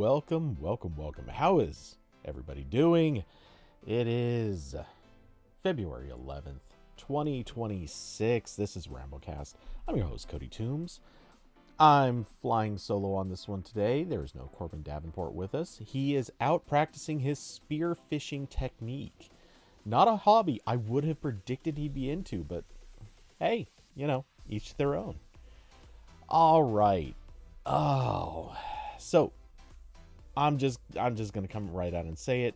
welcome. How is everybody doing? It is February 11th, 2026. This is RambleCast. I'm your host, Cody Toombs. I'm flying solo on this one today. There's no Corbin Davenport with us. He is out practicing his spear fishing technique. Not a hobby I would have predicted he'd be into, but hey, each their own. All right. So I'm just gonna come right out and say it.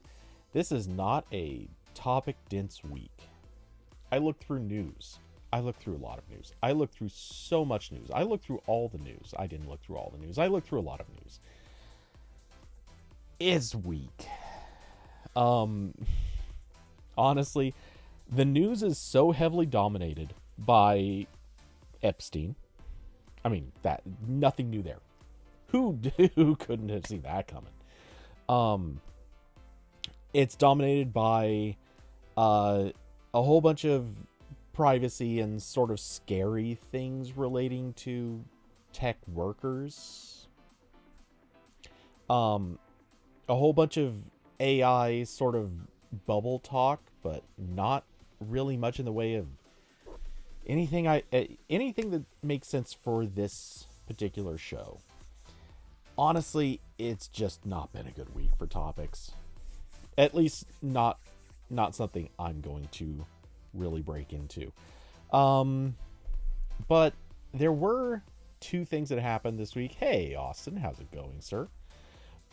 This is not a topic dense week. I looked through news. I looked through a lot of news. I looked through so much news. I looked through all the news. I didn't look through all the news. I looked through a lot of news. It's weak. Honestly, the news is so heavily dominated by Epstein. I mean, that nothing new there. Who couldn't have seen that coming? It's dominated by a whole bunch of privacy and sort of scary things relating to tech workers. A whole bunch of AI sort of bubble talk, but not really much in the way of anything that makes sense for this particular show. Honestly, it's just not been a good week for topics. At least not something I'm going to really break into. But there were two things that happened this week. Hey, Austin, how's it going, sir?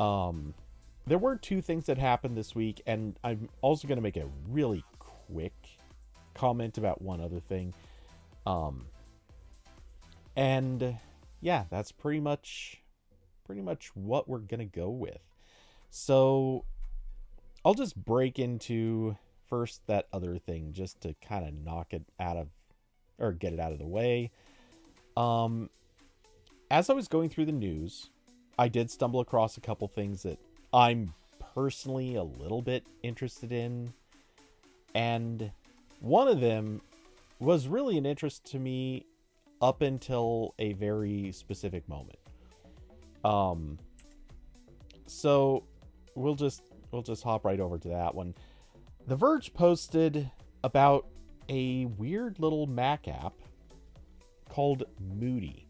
There were two things that happened this week, and I'm also going to make a really quick comment about one other thing. And yeah, that's pretty much what we're going to go with. So I'll just break into first that other thing just to kind of knock it out of, or get it out of the way. As I was going through the news, I did stumble across a couple things that I'm personally a little bit interested in. And one of them was really an interest to me up until a very specific moment. So we'll just hop right over to that one. The Verge posted about a weird little Mac app called Moody.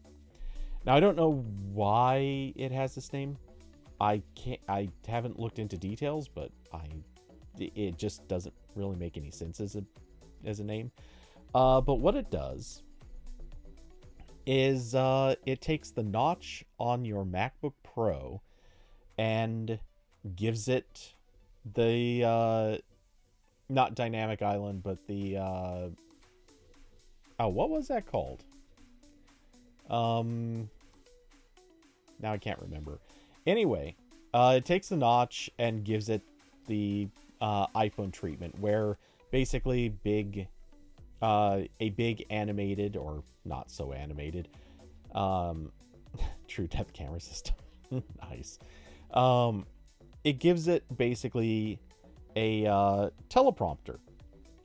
Now, I don't know why it has this name. I haven't looked into details, but it just doesn't really make any sense as a name. But what it does is it takes the notch on your MacBook Pro and gives it the not dynamic island, but the what was that called? Now I can't remember. Anyway, it takes the notch and gives it the iPhone treatment, where basically a big animated, or not so animated, true depth camera system. Nice. It gives it basically a teleprompter.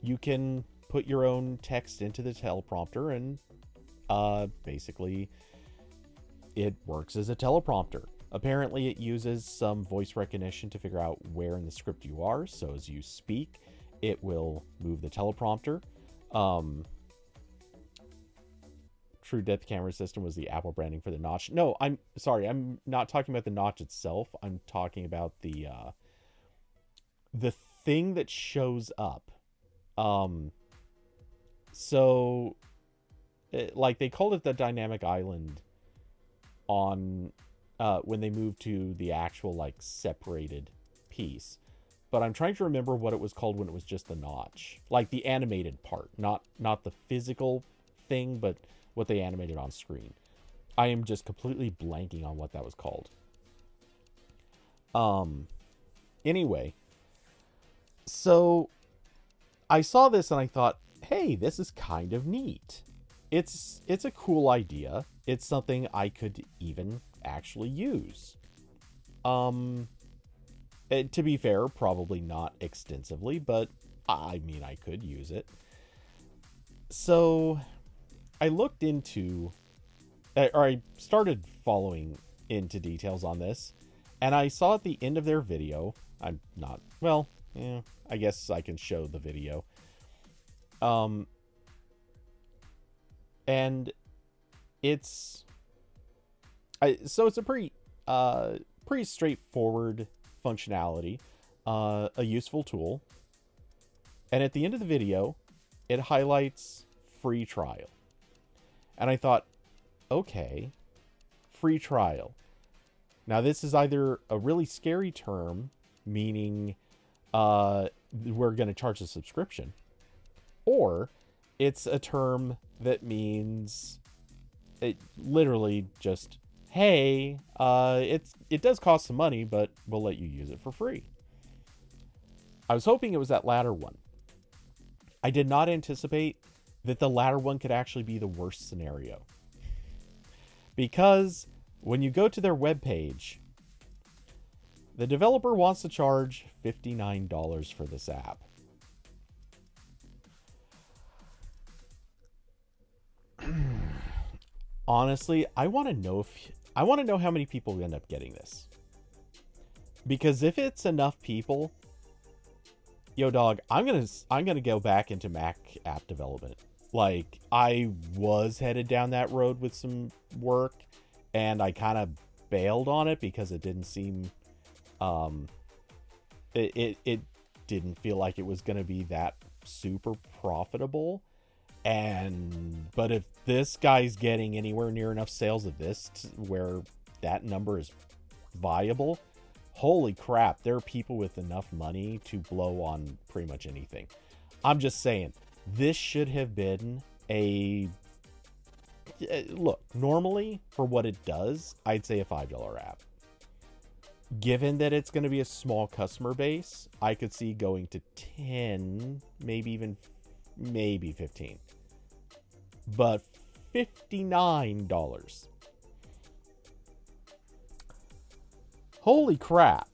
You can put your own text into the teleprompter, and basically it works as a teleprompter. Apparently it uses some voice recognition to figure out where in the script you are, so as you speak it will move the teleprompter. True depth camera system was the Apple branding for the notch. No, I'm sorry, I'm not talking about the notch itself. I'm talking about the thing that shows up. So like they called it the dynamic island on when they moved to the actual like separated piece. But I'm trying to remember what it was called when it was just the notch. Like the animated part, not the physical thing, but what they animated on screen. I am just completely blanking on what that was called. Anyway, so I saw this and I thought, hey, this is kind of neat. It's a cool idea. It's something I could even actually use. To be fair, probably not extensively, but I mean, I could use it. So I looked into, or I started following into details on this, And I saw at the end of their video, I'm not, well, I guess I can show the video. And it's, so it's a pretty straightforward functionality, a useful tool. And at the end of the video, it highlights free trial. And I thought, okay, free trial. Now, this is either a really scary term, meaning we're going to charge a subscription, or it's a term that means it literally just, hey, it does cost some money, but we'll let you use it for free. I was hoping it was that latter one. I did not anticipate that the latter one could actually be the worst scenario. Because when you go to their webpage, the developer wants to charge $59 for this app. Honestly, I want to know how many people end up getting this. Because if it's enough people, yo dog, I'm gonna go back into Mac app development. Like, I was headed down that road with some work, and I kind of bailed on it because it didn't seem, it didn't feel like it was gonna be that super profitable. But if this guy's getting anywhere near enough sales of this where that number is viable, holy crap, there are people with enough money to blow on pretty much anything. I'm just saying, this should have been look, normally for what it does, I'd say a $5 app. Given that it's going to be a small customer base, I could see going to 10, maybe 15. But $59. Holy crap.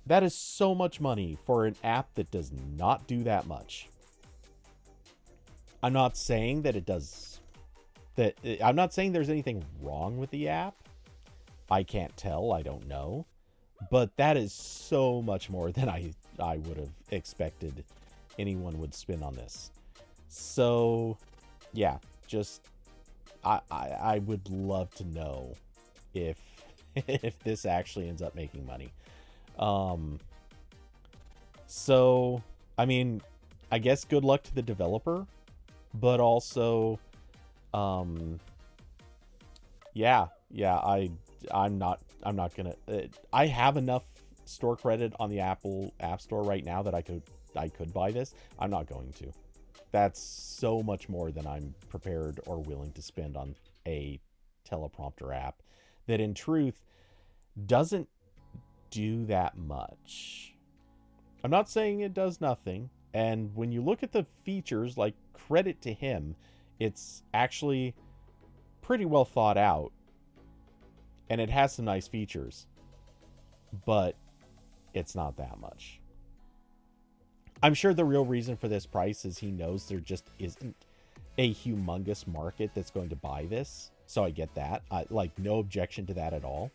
That is so much money for an app that does not do that much. I'm not saying that it does that. I'm not saying there's anything wrong with the app. I can't tell. I don't know. But that is so much more than I would have expected anyone would spend on this. So, yeah, just I would love to know if this actually ends up making money. So, I mean, I guess good luck to the developer, but also, I'm not gonna, I have enough store credit on the Apple App Store right now that I could buy this. I'm not going to. That's so much more than I'm prepared or willing to spend on a teleprompter app that in truth doesn't do that much. I'm not saying it does nothing. And when you look at the features, like, credit to him, it's actually pretty well thought out. And it has some nice features. But it's not that much. I'm sure the real reason for this price is he knows there just isn't a humongous market that's going to buy this. So I get that. No objection to that at all.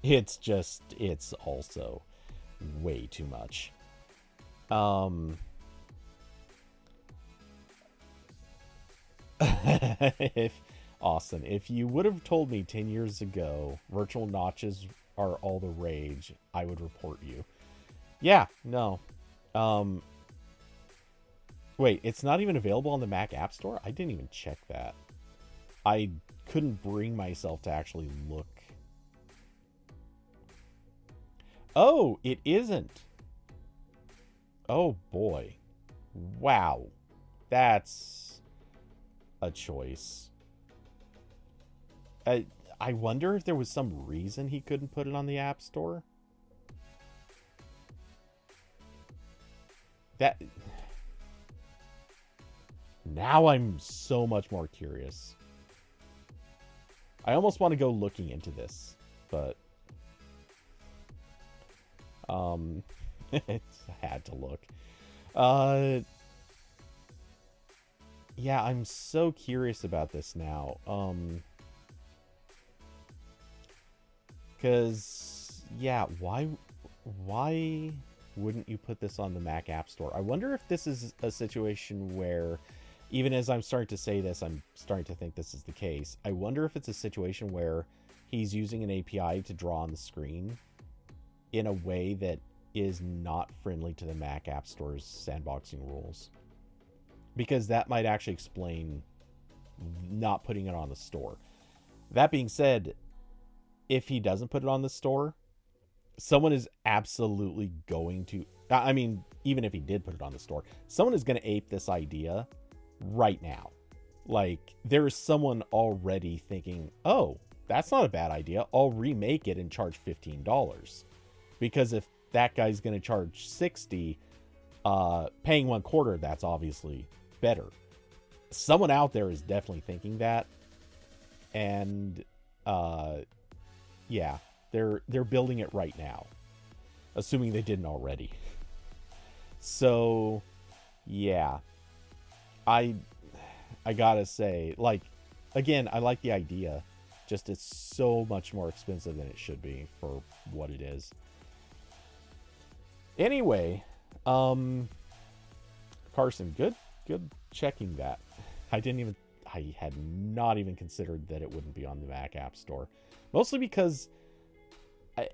It's also way too much. If you would have told me 10 years ago virtual notches are all the rage, I would report you. Yeah, no. Wait, it's not even available on the Mac App Store? I didn't even check that. I couldn't bring myself to actually look. Oh, it isn't. Oh boy. Wow. That's a choice. I wonder if there was some reason he couldn't put it on the App Store. Now I'm so much more curious. I almost want to go looking into this, but I had to look. Yeah, I'm so curious about this now. Because, yeah, why wouldn't you put this on the Mac App Store? I wonder if this is a situation where, even as I'm starting to say this, I'm starting to think this is the case. I wonder if it's a situation where he's using an API to draw on the screen in a way that is not friendly to the Mac App Store's sandboxing rules. Because that might actually explain not putting it on the store. That being said, if he doesn't put it on the store, someone is absolutely going to, I mean, even if he did put it on the store, someone is going to ape this idea right now. Like, there is someone already thinking, oh, that's not a bad idea. I'll remake it and charge $15. Because if that guy's going to charge $60, paying $1/4, that's obviously better. Someone out there is definitely thinking that. And, yeah, they're building it right now, assuming they didn't already. So, yeah, I gotta say, like, again, I like the idea, just it's so much more expensive than it should be for what it is. Anyway, Carson, good checking that. I had not even considered that it wouldn't be on the Mac App Store, mostly because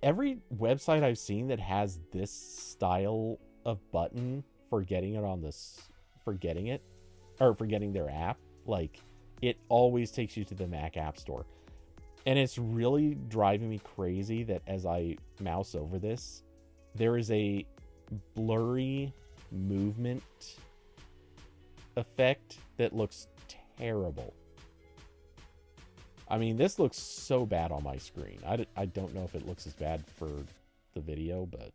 every website I've seen that has this style of button for getting their app, like, it always takes you to the Mac App Store. And it's really driving me crazy that as I mouse over this, there is a blurry movement effect that looks terrible. I mean, this looks so bad on my screen. I don't know if it looks as bad for the video, but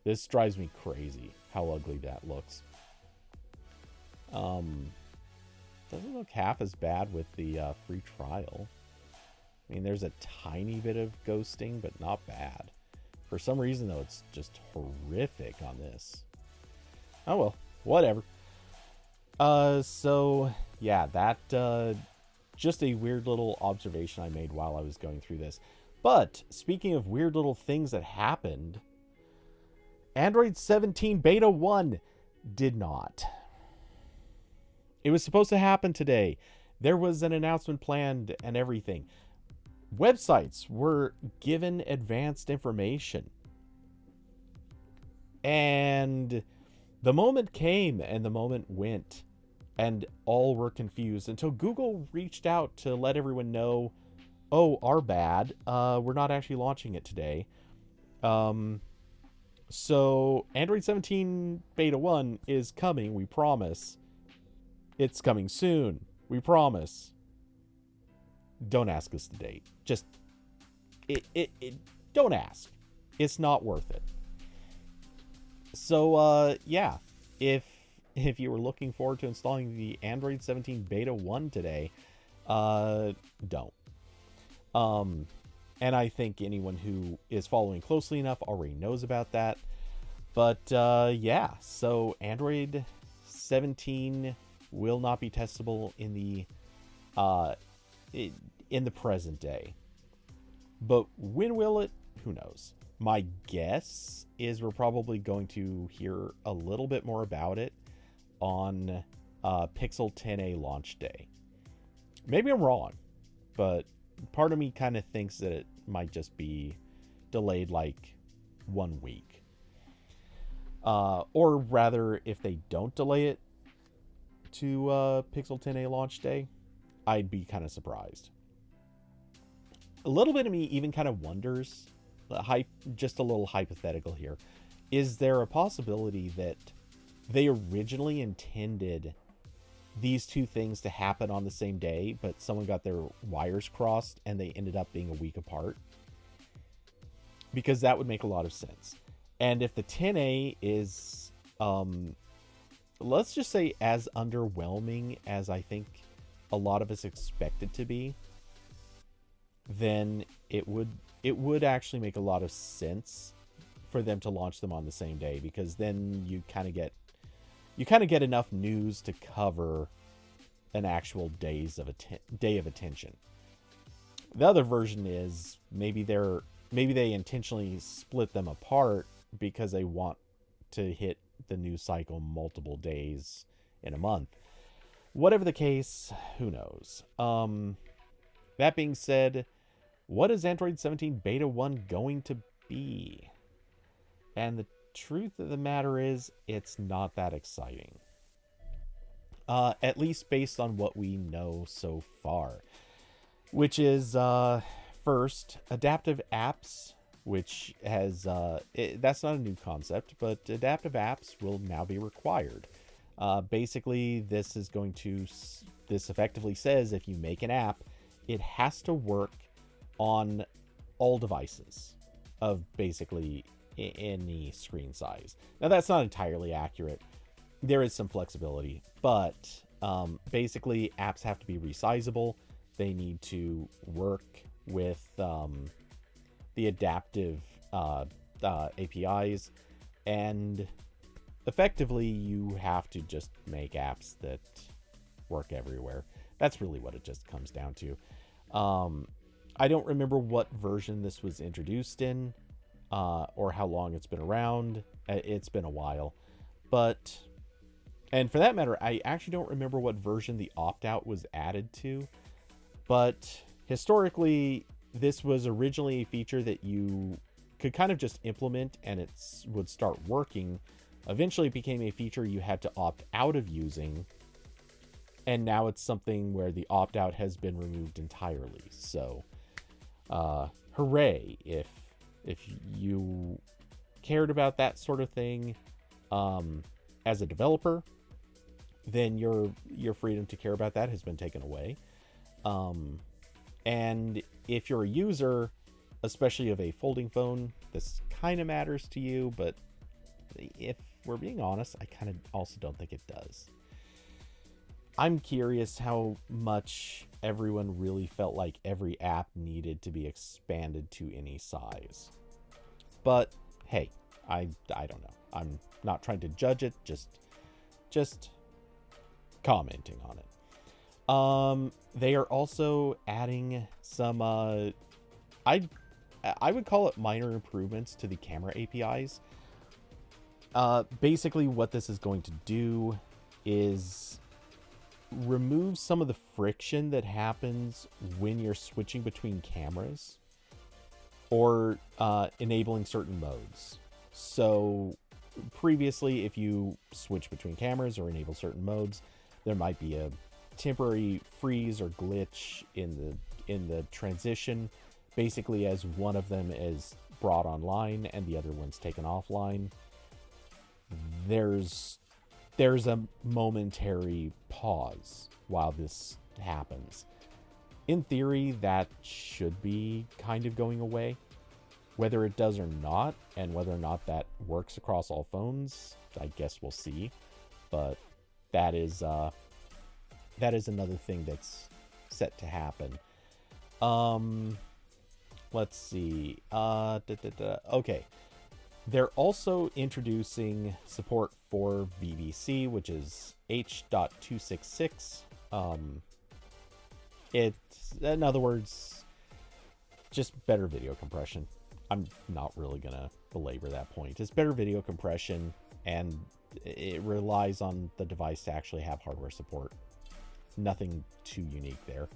this drives me crazy how ugly that looks. Doesn't look half as bad with the free trial. I mean, there's a tiny bit of ghosting, but not bad. For some reason, though, it's just horrific on this. Oh, well, whatever. So, yeah, that, just a weird little observation I made while I was going through this. But, speaking of weird little things that happened, Android 17 Beta 1 did not. It was supposed to happen today. There was an announcement planned and everything. Websites were given advanced information. And the moment came and the moment went. And all were confused until Google reached out to let everyone know, oh, our bad. We're not actually launching it today. So Android 17 Beta 1 is coming, we promise. It's coming soon, we promise. Don't ask us the date. Just, don't ask. It's not worth it. So, yeah, if you were looking forward to installing the Android 17 Beta 1 today, don't. And I think anyone who is following closely enough already knows about that. But, yeah, so Android 17 will not be testable in the present day. But when will it? Who knows? My guess is we're probably going to hear a little bit more about it on Pixel 10a launch day. Maybe I'm wrong, but part of me kind of thinks that it might just be delayed like 1 week. Or rather, if they don't delay it to Pixel 10a launch day, I'd be kind of surprised. A little bit of me even kind of wonders, just a little hypothetical here, is there a possibility that they originally intended these two things to happen on the same day, but someone got their wires crossed and they ended up being a week apart? Because that would make a lot of sense. And if the 10A is, let's just say, as underwhelming as I think a lot of us expect it to be, then it would actually make a lot of sense for them to launch them on the same day, because then you kind of get enough news to cover an actual day of attention. The other version is maybe they intentionally split them apart because they want to hit the news cycle multiple days in a month. Whatever the case, who knows? That being said, what is Android 17 Beta 1 going to be? And the truth of the matter is, it's not that exciting. At least based on what we know so far. Which is, first, adaptive apps, which has, that's not a new concept, but adaptive apps will now be required. Basically, this effectively says if you make an app, it has to work on all devices of basically any screen size. Now, that's not entirely accurate. There is some flexibility, but basically, apps have to be resizable. They need to work with the adaptive APIs, and effectively, you have to just make apps that work everywhere. That's really what it just comes down to. I don't remember what version this was introduced in, or how long it's been around. It's been a while. And for that matter, I actually don't remember what version the opt-out was added to. But historically, this was originally a feature that you could kind of just implement and it would start working. Eventually, it became a feature you had to opt out of using. And now it's something where the opt-out has been removed entirely. So, hooray, if you cared about that sort of thing as a developer, then your freedom to care about that has been taken away. And if you're a user, especially of a folding phone, this kind of matters to you, but if we're being honest, I kind of also don't think it does. I'm curious how much everyone really felt like every app needed to be expanded to any size. But hey, I don't know. I'm not trying to judge it, just commenting on it. They are also adding some I would call it minor improvements to the camera APIs. Basically what this is going to do is remove some of the friction that happens when you're switching between cameras or enabling certain modes. So previously, if you switch between cameras or enable certain modes, there might be a temporary freeze or glitch in the transition, basically as one of them is brought online and the other one's taken offline. There's a momentary pause while this happens. In theory, that should be kind of going away. Whether it does or not, and whether or not that works across all phones, I guess we'll see. But that is another thing that's set to happen. Let's see. Okay. They're also introducing support for VVC, which is H.266. It's, in other words, just better video compression. I'm not really going to belabor that point. It's better video compression, and it relies on the device to actually have hardware support. Nothing too unique there.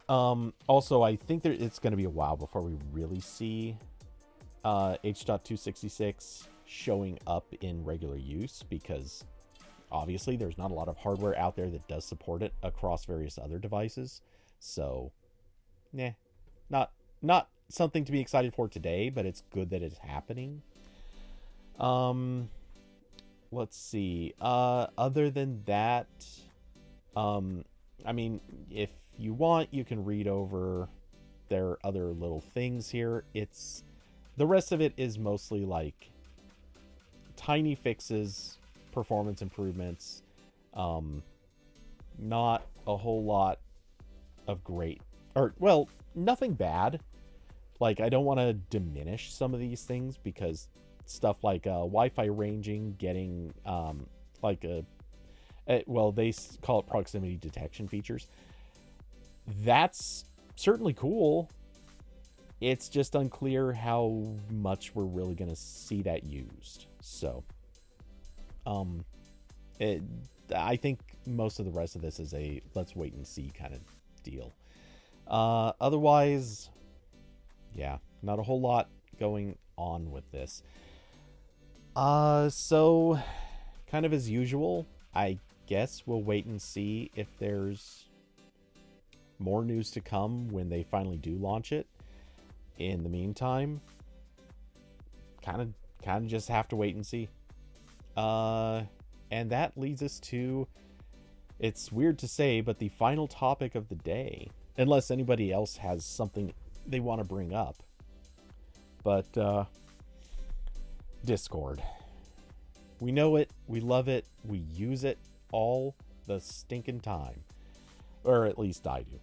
Also, I think that it's going to be a while before we really see H.266 showing up in regular use, because obviously there's not a lot of hardware out there that does support it across various other devices. So, not something to be excited for today, but it's good that it's happening. Let's see. Other than that, I mean, if you want, you can read over their other little things here. The rest of it is mostly like tiny fixes, performance improvements, not a whole lot of great, nothing bad. Like, I don't want to diminish some of these things, because stuff like Wi-Fi ranging, getting they call it proximity detection features. That's certainly cool. It's just unclear how much we're really going to see that used. So, I think most of the rest of this is a let's wait and see kind of deal. Otherwise, yeah, not a whole lot going on with this. So kind of as usual, I guess we'll wait and see if there's more news to come when they finally do launch it. In the meantime, kind of just have to wait and see. And that leads us to, it's weird to say, but the final topic of the day, unless anybody else has something they want to bring up. But Discord. We know it, we love it, we use it all the stinking time. Or at least I do.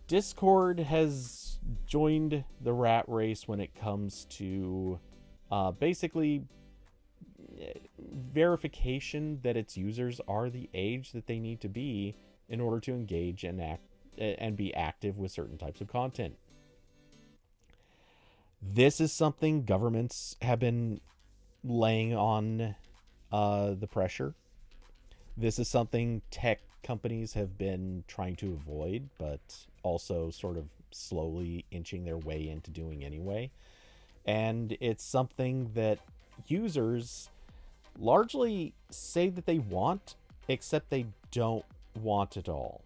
Discord has joined the rat race when it comes to basically verification that its users are the age that they need to be in order to engage and be active with certain types of content. This is something governments have been laying on the pressure. This is something tech companies have been trying to avoid, but also sort of slowly inching their way into doing anyway. And it's something that users largely say that they want, except they don't want it all.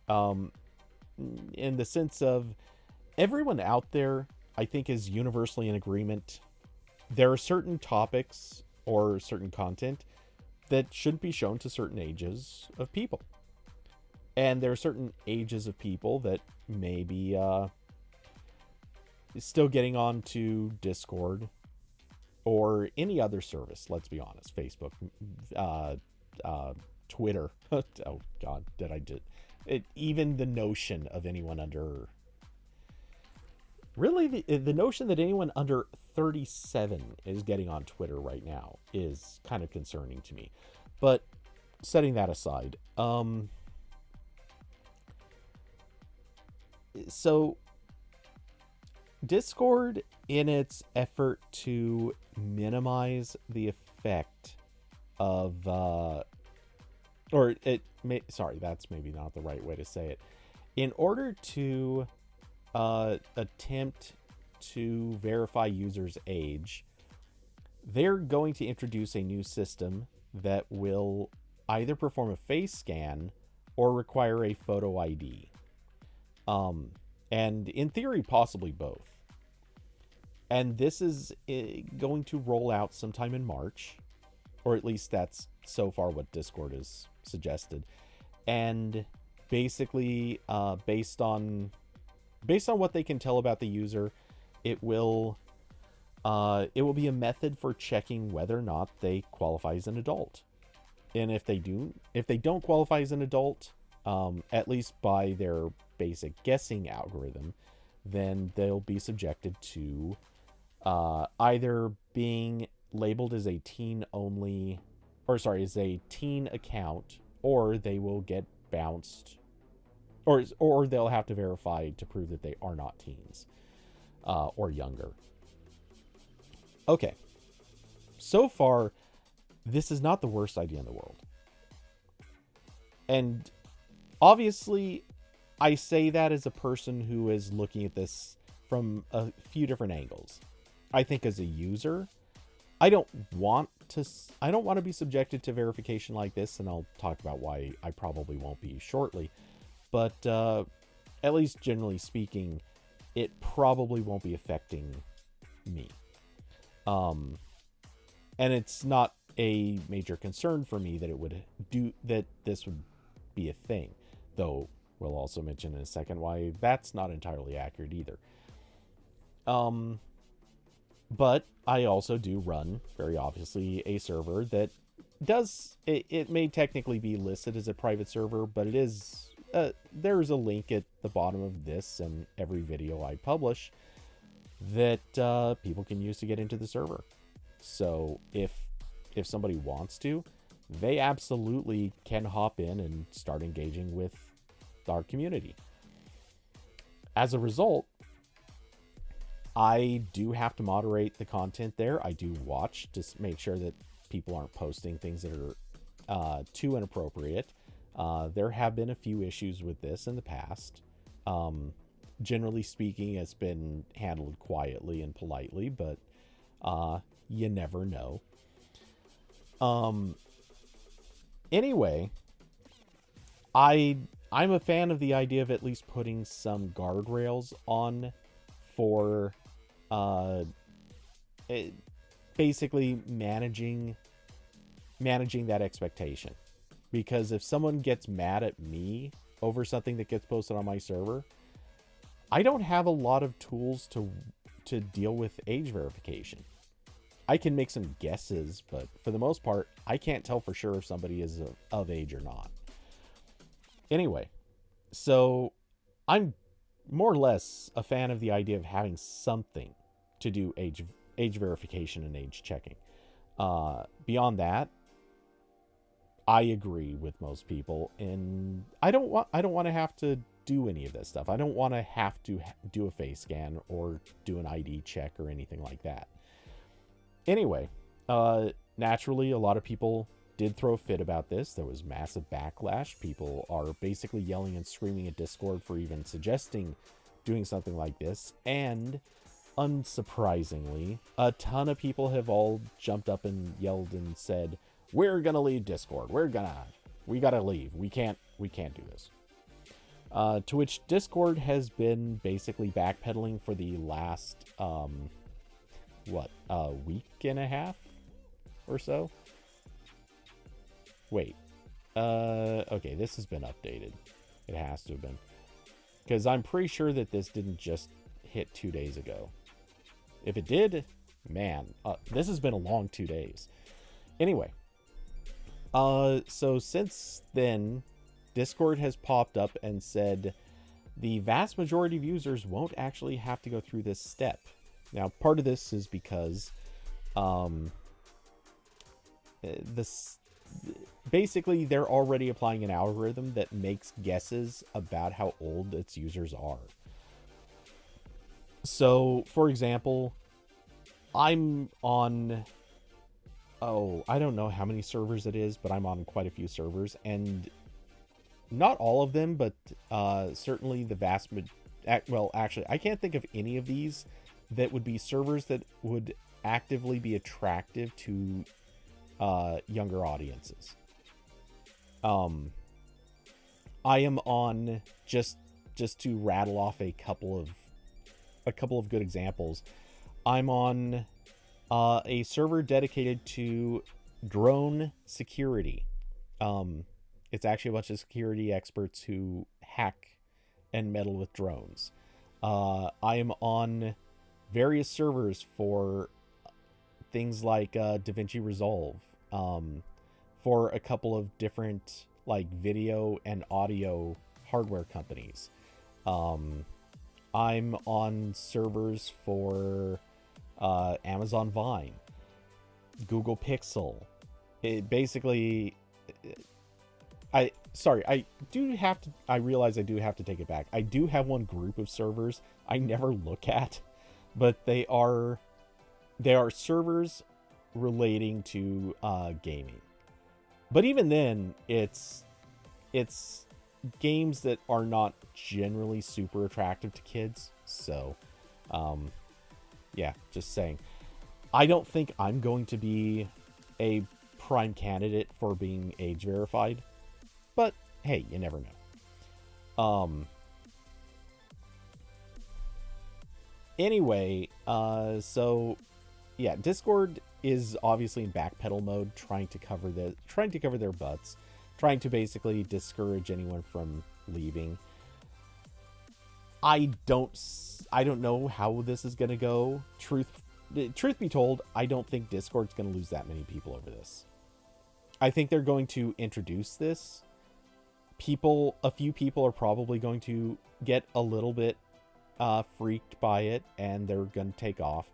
In the sense of everyone out there, I think, is universally in agreement. There are certain topics or certain content that shouldn't be shown to certain ages of people. And there are certain ages of people that may be still getting on to Discord or any other service, let's be honest. Facebook, Twitter. Oh, God, did I just... even the notion of anyone under... Really, the notion that anyone under 37 is getting on Twitter right now is kind of concerning to me. But setting that aside, so Discord, in its effort to minimize the effect of, sorry, that's maybe not the right way to say it. In order to attempt to verify users' age, they're going to introduce a new system that will either perform a face scan or require a photo ID. And in theory, possibly both. And this is going to roll out sometime in March, or at least that's so far what Discord has suggested. And basically, based on what they can tell about the user, it will be a method for checking whether or not they qualify as an adult. And if they don't qualify as an adult, at least by their basic guessing algorithm, then they'll be subjected to either being labeled as a teen only, as a teen account, or they will get bounced, or they'll have to verify to prove that they are not teens or younger. Okay, so far, this is not the worst idea in the world. And obviously, I say that as a person who is looking at this from a few different angles. I think as a user, I don't want to be subjected to verification like this, and I'll talk about why I probably won't be shortly. But at least generally speaking, it probably won't be affecting me. And it's not a major concern for me that this would be a thing, though we'll also mention in a second why that's not entirely accurate either. But I also do run, very obviously, a server that it may technically be listed as a private server, but it is, there's a link at the bottom of this and every video I publish that people can use to get into the server. So if somebody wants to, they absolutely can hop in and start engaging with our community. as a result, I do have to moderate the content there. I do watch to make sure that people aren't posting things that are too inappropriate. There have been a few issues with this in the past. Generally speaking, it's been handled quietly and politely, but you never know. Anyway, I'm a fan of the idea of at least putting some guardrails on for basically managing that expectation. Because if someone gets mad at me over something that gets posted on my server, I don't have a lot of tools to deal with age verification. I can make some guesses, but for the most part, I can't tell for sure if somebody is of age or not. Anyway, so I'm more or less a fan of the idea of having something to do age verification and age checking. Beyond that, I agree with most people, and I don't want to have to do any of this stuff. I don't want to have to do a face scan or do an ID check or anything like that. Anyway, naturally, a lot of people did throw a fit about this. There was massive backlash. People are basically yelling and screaming at Discord for even suggesting doing something like this. And unsurprisingly, a ton of people have all jumped up and yelled and said, "We're gonna leave Discord. We gotta leave. We can't do this." To which Discord has been basically backpedaling for the last week and a half or so. Wait. Okay, this has been updated. It has to have been. Because I'm pretty sure that this didn't just hit 2 days ago. If it did, man, this has been a long 2 days. Anyway. So since then, Discord has popped up and said the vast majority of users won't actually have to go through this step. Now, part of this is because basically they're already applying an algorithm that makes guesses about how old its users are. So, for example, I'm on, I don't know how many servers it is, but I'm on quite a few servers, and not all of them, but certainly the vast well, actually, I can't think of any of these that would be servers that would actively be attractive to younger audiences. I am on, just to rattle off a couple of good examples. I'm on a server dedicated to drone security. It's actually a bunch of security experts who hack and meddle with drones. I am on various servers for things like DaVinci Resolve, for a couple of different like video and audio hardware companies. I'm on servers for Amazon Vine, Google Pixel. It basically, I realize I do have to take it back. I do have one group of servers I never look at, but they are servers relating to gaming. But even then, it's games that are not generally super attractive to kids. So, yeah, just saying. I don't think I'm going to be a prime candidate for being age verified, but hey, you never know. Anyway, so yeah, Discord is obviously in backpedal mode, trying to cover their butts, trying to basically discourage anyone from leaving. I don't know how this is going to go. Truth be told, I don't think Discord's going to lose that many people over this. I think they're going to introduce this. A few people are probably going to get a little bit freaked by it, and they're going to take off.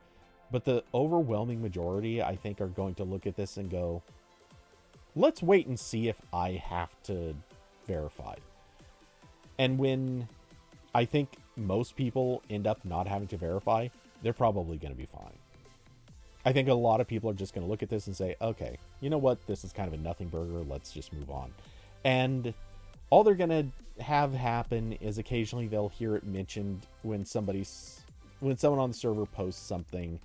But the overwhelming majority, I think, are going to look at this and go, let's wait and see if I have to verify. And when I think most people end up not having to verify. They're probably going to be fine. I think a lot of people are just going to look at this and say, okay, you know what? This is kind of a nothing burger. Let's just move on. And all they're going to have happen is occasionally they'll hear it mentioned when someone on the server posts something,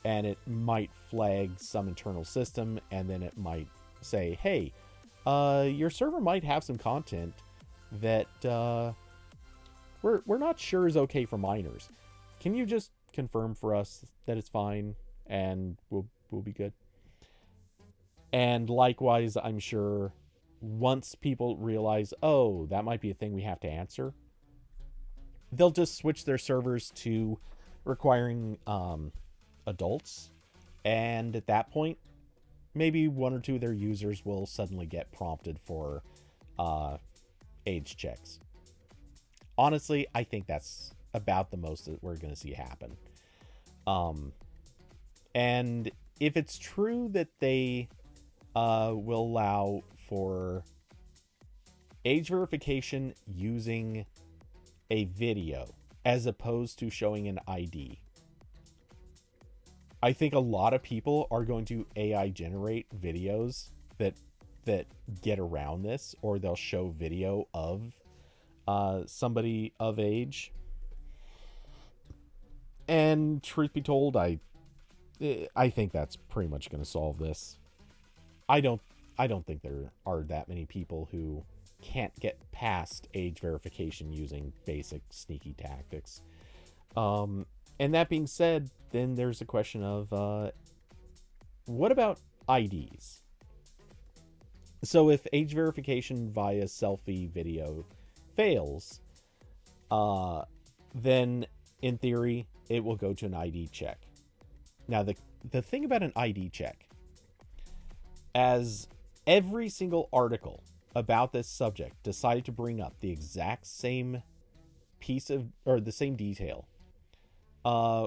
and it might flag some internal system, and then it might say, hey, your server might have some content that we're not sure is okay for minors. Can you just confirm for us that it's fine, and we'll be good? And likewise, I'm sure once people realize, oh, that might be a thing we have to answer, they'll just switch their servers to requiring adults. And at that point, maybe one or two of their users will suddenly get prompted for age checks. Honestly, I think that's about the most that we're going to see happen. And if it's true that they will allow for age verification using a video as opposed to showing an ID, I think a lot of people are going to AI generate videos that get around this, or they'll show video of somebody of age. And truth be told, I think that's pretty much going to solve this. I don't think there are that many people who can't get past age verification using basic sneaky tactics. And that being said, then there's a question of what about IDs? So if age verification via selfie video fails, then in theory it will go to an ID check. Now the thing about an ID check, as every single article about this subject decided to bring up the exact same piece of, or the same detail,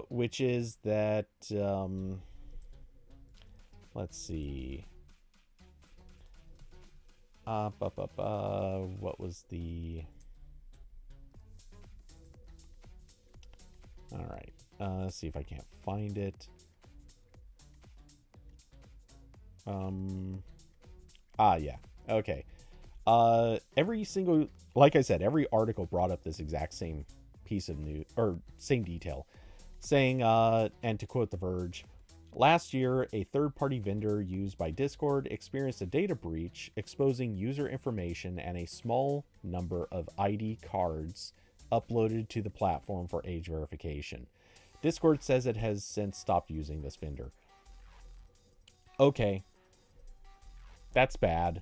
which is that, let's see, what was the, all right, let's see if I can't find it. Yeah, okay. Every single, like I said, every article brought up this exact same piece of news, or same detail, saying, and to quote The Verge, last year, a third-party vendor used by Discord experienced a data breach, exposing user information and a small number of ID cards uploaded to the platform for age verification. Discord says it has since stopped using this vendor. Okay, that's bad,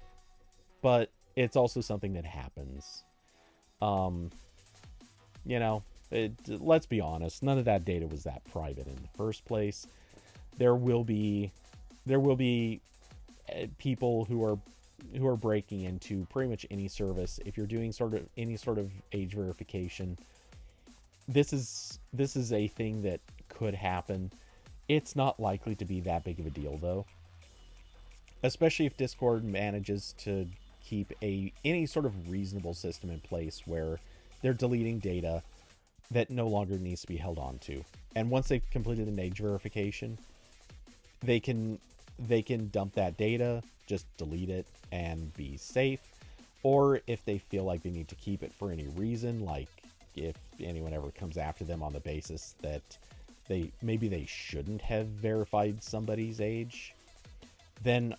but it's also something that happens. You know, let's be honest, none of that data was that private in the first place. There will be people who are breaking into pretty much any service. If you're doing any sort of age verification, this is a thing that could happen. It's not likely to be that big of a deal, though, especially if Discord manages to keep any sort of reasonable system in place where they're deleting data that no longer needs to be held on to. And once they've completed an age verification, they can dump that data, just delete it and be safe. Or if they feel like they need to keep it for any reason, like if anyone ever comes after them on the basis that maybe they shouldn't have verified somebody's age, then,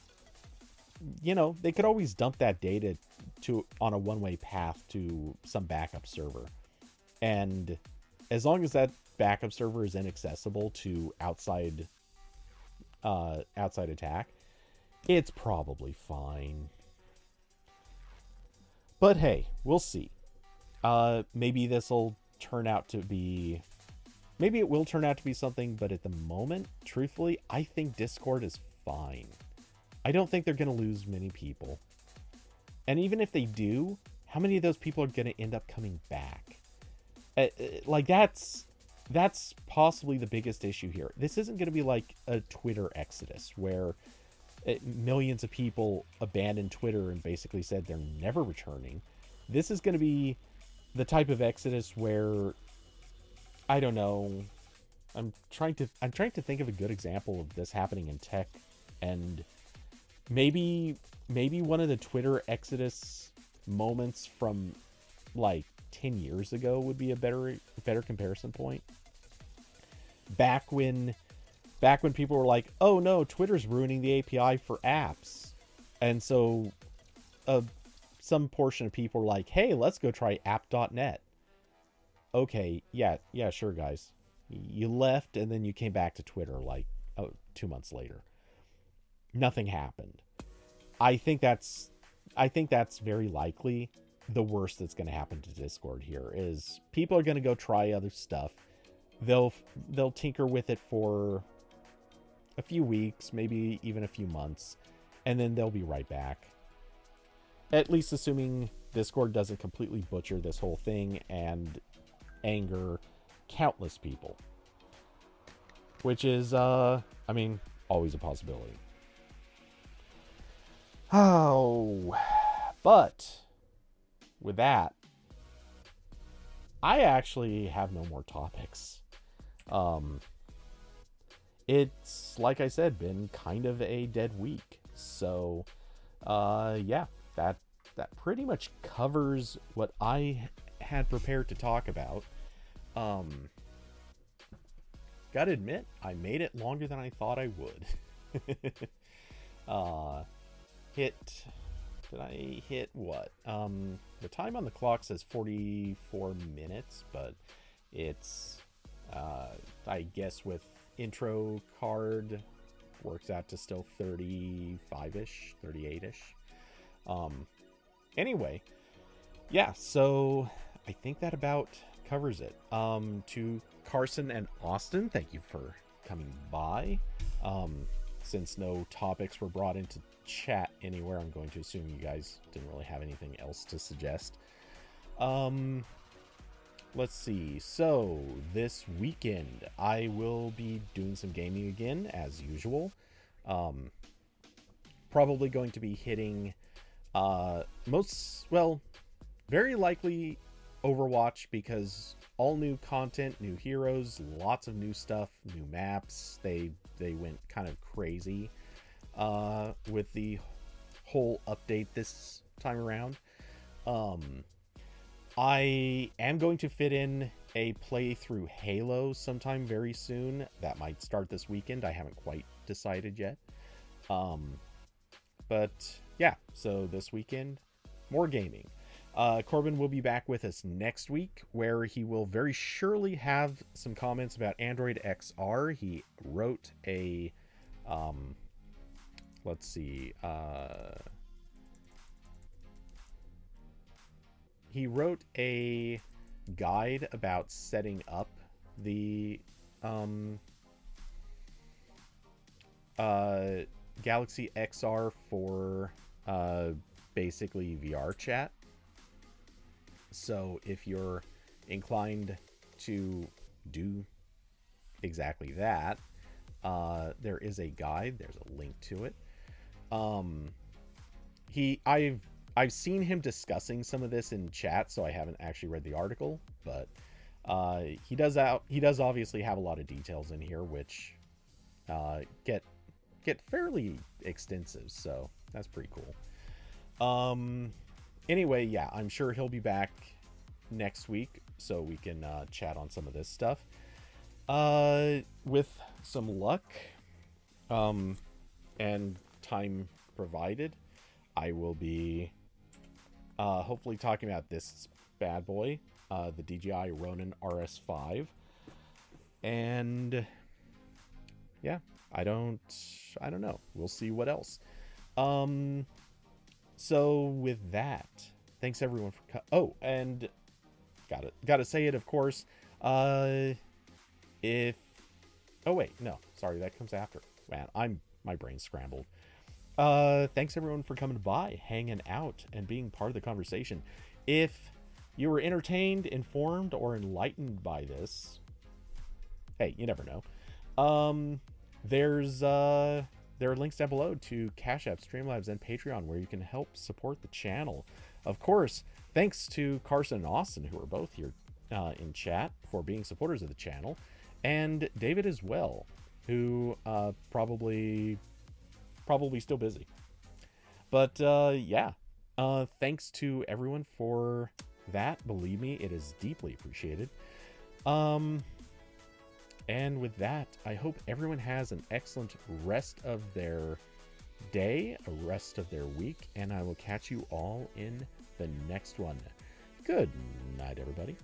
you know, they could always dump that data on a one-way path to some backup server. And as long as that backup server is inaccessible to outside attack, it's probably fine. But hey, we'll see. Maybe it will turn out to be something, but at the moment, truthfully, I think Discord is fine. I don't think they're going to lose many people. And even if they do, how many of those people are going to end up coming back? Like, that's possibly the biggest issue here. This isn't going to be like a Twitter exodus where millions of people abandoned Twitter and basically said they're never returning. This is going to be the type of exodus where, I don't know, I'm trying to think of a good example of this happening in tech, and maybe one of the Twitter exodus moments from like 10 years ago would be a better comparison point. Back when people were like, "Oh no, Twitter's ruining the API for apps." And so some portion of people were like, "Hey, let's go try app.net." Okay, yeah, sure, guys. You left and then you came back to Twitter like 2 months later. Nothing happened. I think that's very likely the worst that's going to happen to Discord here is people are going to go try other stuff. They'll tinker with it for a few weeks, maybe even a few months, and then they'll be right back. At least assuming Discord doesn't completely butcher this whole thing and anger countless people, which is always a possibility. Oh, but with that, I actually have no more topics. It's, like I said, been kind of a dead week. So, yeah, that pretty much covers what I had prepared to talk about. Gotta admit, I made it longer than I thought I would. Did I hit what? The time on the clock says 44 minutes, but it's, I guess with intro card, works out to still 35-ish, 38-ish. Anyway, yeah, so I think that about covers it. To Carson and Austin, thank you for coming by. Since no topics were brought into chat anywhere, I'm going to assume you guys didn't really have anything else to suggest. Let's see. So this weekend I will be doing some gaming again as usual. Probably going to be hitting very likely Overwatch, because all new content, new heroes, lots of new stuff, new maps. They went kind of crazy with the whole update this time around. I am going to fit in a playthrough Halo sometime very soon. That might start this weekend. I haven't quite decided yet. But yeah, so this weekend, more gaming. Corbin will be back with us next week, where he will very surely have some comments about Android XR. He wrote a, let's see, he wrote a guide about setting up the Galaxy XR for basically VR chat. So if you're inclined to do exactly that, there is a guide. There's a link to it. I've seen him discussing some of this in chat, so I haven't actually read the article, but he does obviously have a lot of details in here, which get fairly extensive, so that's pretty cool. Anyway, yeah, I'm sure he'll be back next week so we can chat on some of this stuff. With some luck and time provided, I will be hopefully talking about this bad boy, the DJI Ronin RS5. And yeah, I don't know. We'll see what else. So with that, thanks everyone for and gotta say it, of course. Oh wait, no, sorry, that comes after. Man, my brain's scrambled. Thanks everyone for coming by, hanging out, and being part of the conversation. If you were entertained, informed, or enlightened by this, hey, you never know. There's there are links down below to Cash App, Streamlabs, and Patreon where you can help support the channel. Of course, thanks to Carson and Austin, who are both here in chat, for being supporters of the channel, and David as well, who probably still busy. But yeah, thanks to everyone for that. Believe me, it is deeply appreciated. And with that, I hope everyone has an excellent rest of their day, a rest of their week, and I will catch you all in the next one. Good night, everybody.